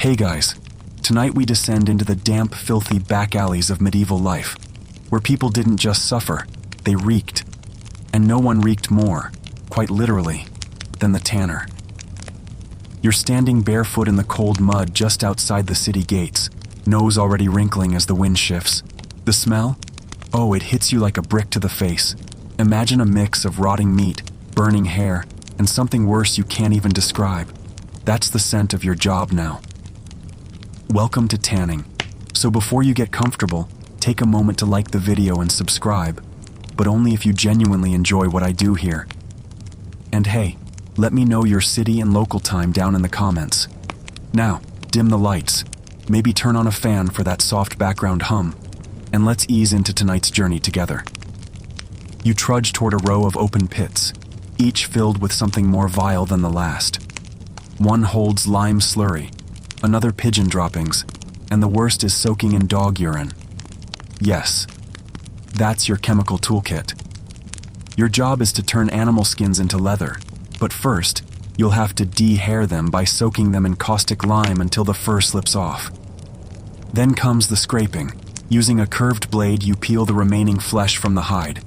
Hey guys, tonight we descend into the damp, filthy back alleys of medieval life, where people didn't just suffer, they reeked. And no one reeked more, quite literally, than the tanner. You're standing barefoot in the cold mud just outside the city gates, nose already wrinkling as the wind shifts. The smell? Oh, it hits you like a brick to the face. Imagine a mix of rotting meat, burning hair, and something worse you can't even describe. That's the scent of your job now. Welcome to tanning. So before you get comfortable, take a moment to like the video and subscribe, but only if you genuinely enjoy what I do here. And hey, let me know your city and local time down in the comments. Now, dim the lights, maybe turn on a fan for that soft background hum, and let's ease into tonight's journey together. You trudge toward a row of open pits, each filled with something more vile than the last. One holds lime slurry, another pigeon droppings, and the worst is soaking in dog urine. Yes, that's your chemical toolkit. Your job is to turn animal skins into leather, but first, you'll have to de-hair them by soaking them in caustic lime until the fur slips off. Then comes the scraping. Using a curved blade, you peel the remaining flesh from the hide.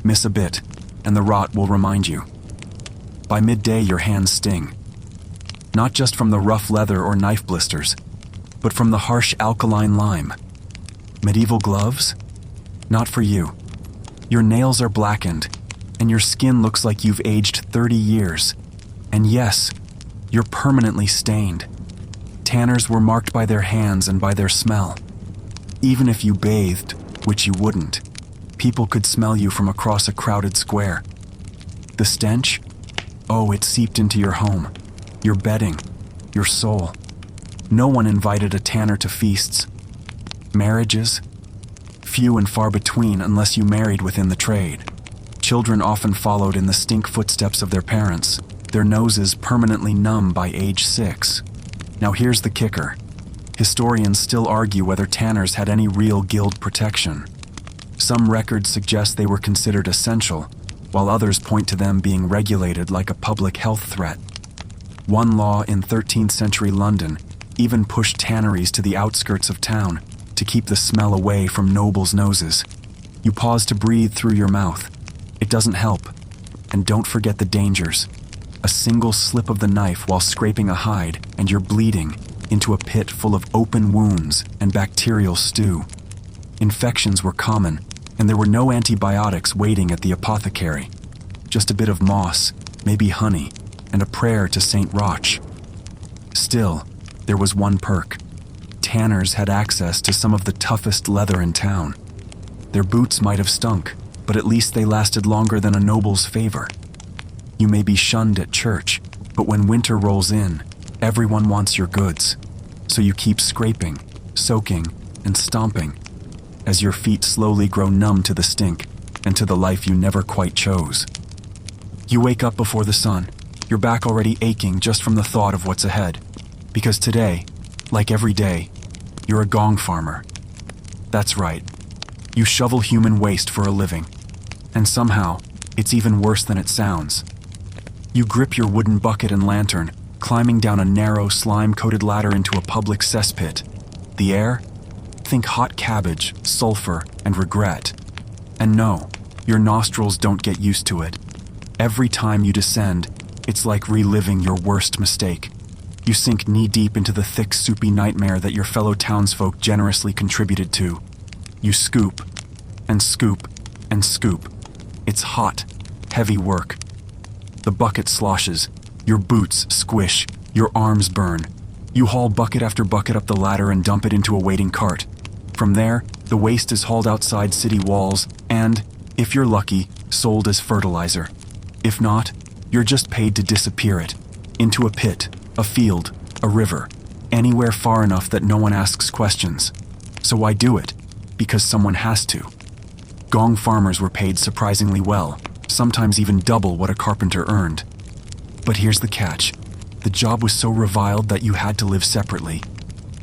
Miss a bit, and the rot will remind you. By midday, your hands sting. Not just from the rough leather or knife blisters, but from the harsh alkaline lime. Medieval gloves? Not for you. Your nails are blackened, and your skin looks like you've aged 30 years. And yes, you're permanently stained. Tanners were marked by their hands and by their smell. Even if you bathed, which you wouldn't, people could smell you from across a crowded square. The stench? Oh, it seeped into your home, your bedding, your soul. No one invited a tanner to feasts. Marriages? Few and far between unless you married within the trade. Children often followed in the stink footsteps of their parents, their noses permanently numb by age 6. Now here's the kicker. Historians still argue whether tanners had any real guild protection. Some records suggest they were considered essential, while others point to them being regulated like a public health threat. One law in 13th century London even pushed tanneries to the outskirts of town to keep the smell away from nobles' noses. You pause to breathe through your mouth. It doesn't help. And don't forget the dangers. A single slip of the knife while scraping a hide, and you're bleeding into a pit full of open wounds and bacterial stew. Infections were common, and there were no antibiotics waiting at the apothecary. Just a bit of moss, maybe honey, and a prayer to Saint Roch. Still, there was one perk. Tanners had access to some of the toughest leather in town. Their boots might have stunk, but at least they lasted longer than a noble's favor. You may be shunned at church, but when winter rolls in, everyone wants your goods. So you keep scraping, soaking, and stomping, as your feet slowly grow numb to the stink and to the life you never quite chose. You wake up before the sun, your back already aching just from the thought of what's ahead. Because today, like every day, you're a gong farmer. That's right. You shovel human waste for a living. And somehow, it's even worse than it sounds. You grip your wooden bucket and lantern, climbing down a narrow, slime-coated ladder into a public cesspit. The air? Think hot cabbage, sulfur, and regret. And no, your nostrils don't get used to it. Every time you descend, it's like reliving your worst mistake. You sink knee-deep into the thick, soupy nightmare that your fellow townsfolk generously contributed to. You scoop, and scoop, and scoop. It's hot, heavy work. The bucket sloshes, your boots squish, your arms burn. You haul bucket after bucket up the ladder and dump it into a waiting cart. From there, the waste is hauled outside city walls and, if you're lucky, sold as fertilizer. If not, you're just paid to disappear it. Into a pit, a field, a river, anywhere far enough that no one asks questions. So why do it? Because someone has to. Gong farmers were paid surprisingly well, sometimes even double what a carpenter earned. But here's the catch. The job was so reviled that you had to live separately.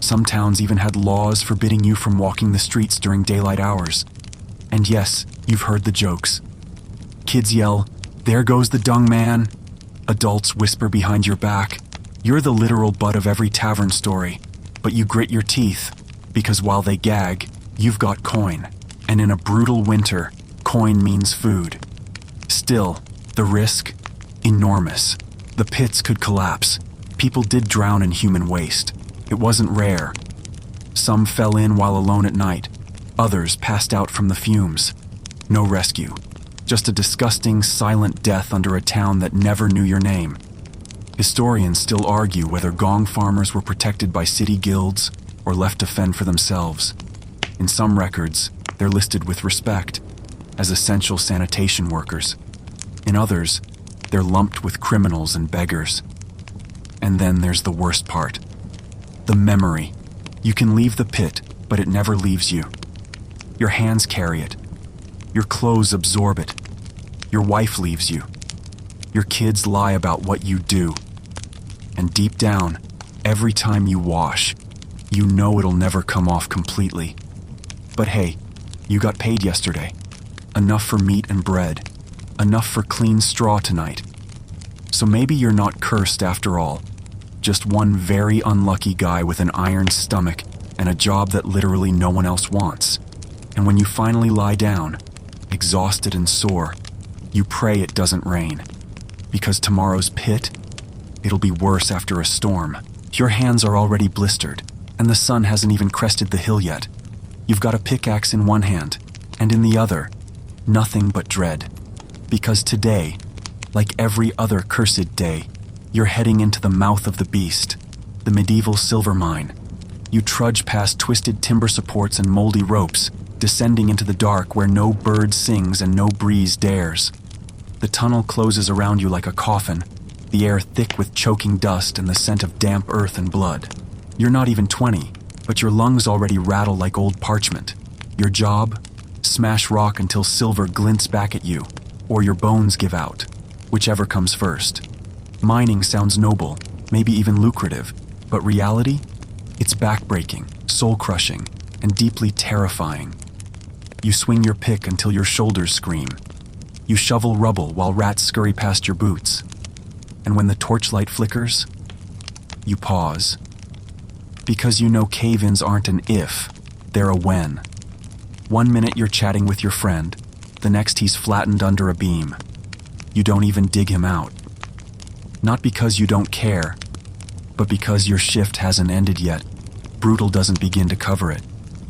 Some towns even had laws forbidding you from walking the streets during daylight hours. And yes, you've heard the jokes. Kids yell, "There goes the dung man." Adults whisper behind your back, You're the literal butt of every tavern story, but you grit your teeth, because while they gag, you've got coin. And in a brutal winter, coin means food. Still, the risk? Enormous. The pits could collapse. People did drown in human waste. It wasn't rare. Some fell in while alone at night. Others passed out from the fumes. No rescue. Just a disgusting, silent death under a town that never knew your name. Historians still argue whether gong farmers were protected by city guilds or left to fend for themselves. In some records, they're listed with respect, as essential sanitation workers. In others, they're lumped with criminals and beggars. And then there's the worst part. The memory. You can leave the pit, but it never leaves you. Your hands carry it. Your clothes absorb it. Your wife leaves you. Your kids lie about what you do. And deep down, every time you wash, you know it'll never come off completely. But hey, you got paid yesterday. Enough for meat and bread. Enough for clean straw tonight. So maybe you're not cursed after all. Just one very unlucky guy with an iron stomach and a job that literally no one else wants. And when you finally lie down, exhausted and sore, you pray it doesn't rain. Because tomorrow's pit, it'll be worse after a storm. Your hands are already blistered, and the sun hasn't even crested the hill yet. You've got a pickaxe in one hand, and in the other, nothing but dread. Because today, like every other cursed day, you're heading into the mouth of the beast, the medieval silver mine. You trudge past twisted timber supports and moldy ropes, descending into the dark where no bird sings and no breeze dares. The tunnel closes around you like a coffin, the air thick with choking dust and the scent of damp earth and blood. You're not even 20, but your lungs already rattle like old parchment. Your job? Smash rock until silver glints back at you, or your bones give out, whichever comes first. Mining sounds noble, maybe even lucrative, but reality? It's backbreaking, soul-crushing, and deeply terrifying. You swing your pick until your shoulders scream. You shovel rubble while rats scurry past your boots. And when the torchlight flickers, you pause. Because you know cave-ins aren't an if, they're a when. 1 minute you're chatting with your friend, the next he's flattened under a beam. You don't even dig him out. Not because you don't care, but because your shift hasn't ended yet. Brutal doesn't begin to cover it.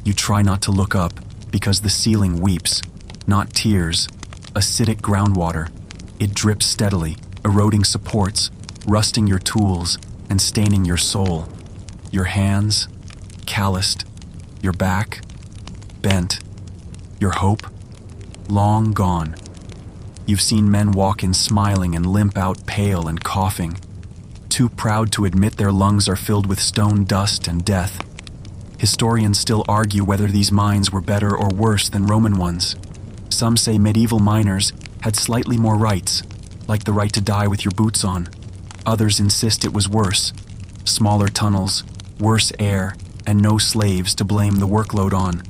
You try not to look up because the ceiling weeps, not tears, acidic groundwater. It drips steadily, eroding supports, rusting your tools, and staining your soul. Your hands, calloused. Your back, bent. Your hope, long gone. You've seen men walk in smiling and limp out pale and coughing, too proud to admit their lungs are filled with stone dust and death. Historians still argue whether these mines were better or worse than Roman ones. Some say medieval miners had slightly more rights, like the right to die with your boots on. Others insist it was worse. Smaller tunnels, worse air, and no slaves to blame the workload on.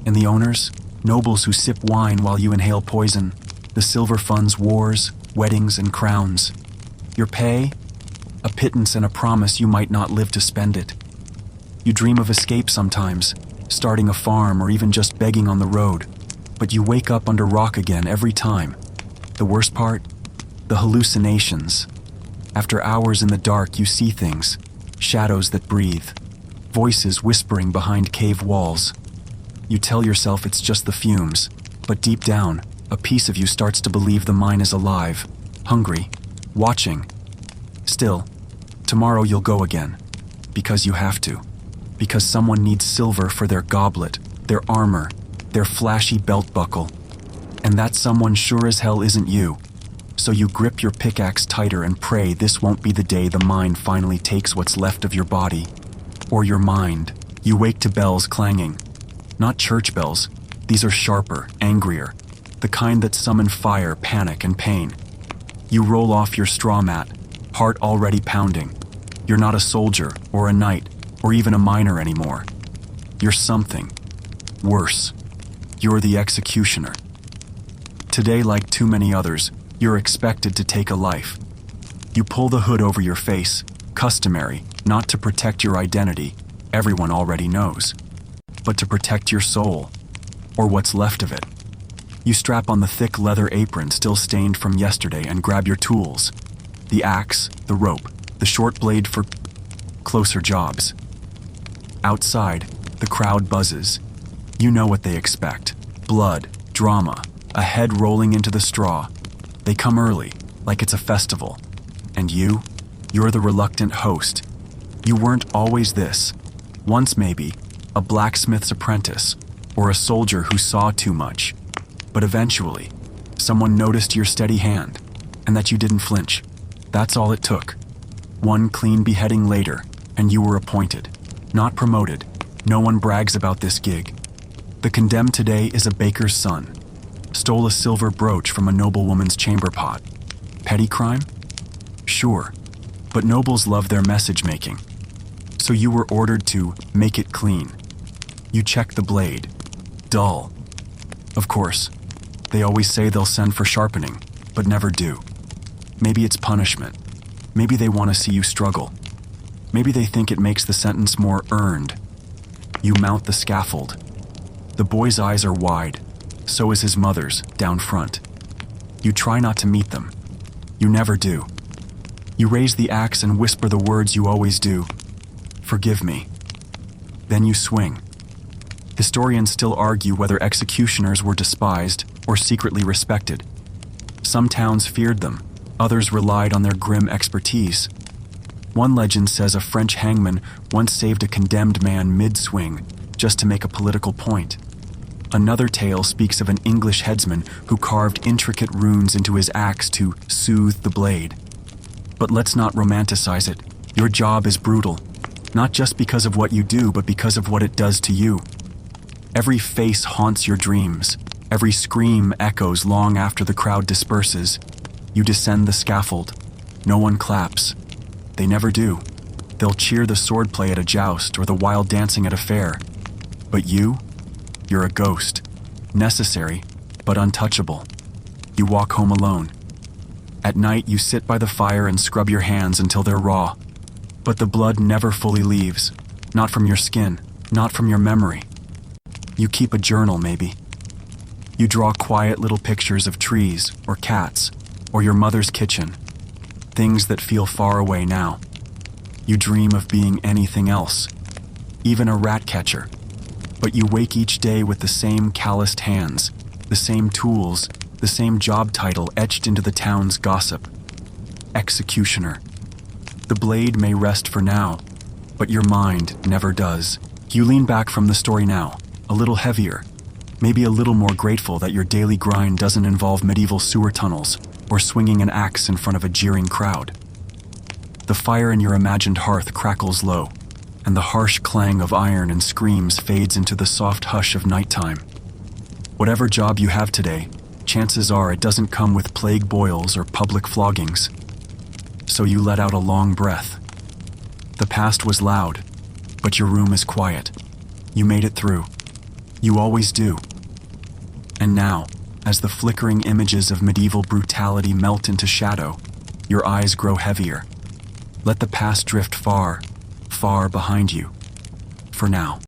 And the owners? Nobles who sip wine while you inhale poison. The silver funds wars, weddings, and crowns. Your pay? A pittance and a promise you might not live to spend it. You dream of escape sometimes, starting a farm or even just begging on the road. But you wake up under rock again every time. The worst part? The hallucinations. After hours in the dark, you see things, shadows that breathe, voices whispering behind cave walls. You tell yourself it's just the fumes, but deep down, a piece of you starts to believe the mine is alive, hungry, watching. Still, tomorrow you'll go again, because you have to, because someone needs silver for their goblet, their armor, their flashy belt buckle, and that someone sure as hell isn't you. So you grip your pickaxe tighter and pray this won't be the day the mine finally takes what's left of your body, or your mind. You wake to bells clanging. Not church bells, these are sharper, angrier, the kind that summon fire, panic, and pain. You roll off your straw mat, heart already pounding. You're not a soldier, or a knight, or even a miner anymore. You're something. Worse. You're the executioner. Today, like too many others, you're expected to take a life. You pull the hood over your face, Customary, not to protect your identity, everyone already knows, but to protect your soul, or what's left of it. You strap on the thick leather apron still stained from yesterday and grab your tools. The axe, the rope, the short blade for closer jobs. Outside, the crowd buzzes. You know what they expect. Blood, drama, a head rolling into the straw. They come early, like it's a festival. And you're the reluctant host. You weren't always this. Once maybe, a blacksmith's apprentice, or a soldier who saw too much. But eventually, someone noticed your steady hand, and that you didn't flinch. That's all it took. One clean beheading later, and you were appointed. Not promoted. No one brags about this gig. The condemned today is a baker's son. Stole a silver brooch from a noblewoman's chamber pot. Petty crime? Sure, but nobles love their message making. So you were ordered to make it clean. You check the blade. Dull. Of course, they always say they'll send for sharpening, but never do. Maybe it's punishment. Maybe they want to see you struggle. Maybe they think it makes the sentence more earned. You mount the scaffold. The boy's eyes are wide. So is his mother's, down front. You try not to meet them. You never do. You raise the axe and whisper the words you always do. Forgive me. Then you swing. Historians still argue whether executioners were despised or secretly respected. Some towns feared them. Others relied on their grim expertise. One legend says a French hangman once saved a condemned man mid-swing just to make a political point. Another tale speaks of an English headsman who carved intricate runes into his axe to soothe the blade. But let's not romanticize it. Your job is brutal, not just because of what you do, but because of what it does to you. Every face haunts your dreams. Every scream echoes long after the crowd disperses. You descend the scaffold. No one claps. They never do. They'll cheer the swordplay at a joust or the wild dancing at a fair. But you're a ghost. Necessary, but untouchable. You walk home alone. At night, you sit by the fire and scrub your hands until they're raw. But the blood never fully leaves. Not from your skin, not from your memory. You keep a journal, maybe. You draw quiet little pictures of trees, or cats, or your mother's kitchen. Things that feel far away now. You dream of being anything else, even a rat catcher. But you wake each day with the same calloused hands, the same tools, the same job title etched into the town's gossip. Executioner. The blade may rest for now, but your mind never does. You lean back from the story now, a little heavier, maybe a little more grateful that your daily grind doesn't involve medieval sewer tunnels or swinging an axe in front of a jeering crowd. The fire in your imagined hearth crackles low, and the harsh clang of iron and screams fades into the soft hush of nighttime. Whatever job you have today, chances are it doesn't come with plague boils or public floggings. So you let out a long breath. The past was loud, but your room is quiet. You made it through. You always do. And now, as the flickering images of medieval brutality melt into shadow, your eyes grow heavier. Let the past drift far, far behind you. For now.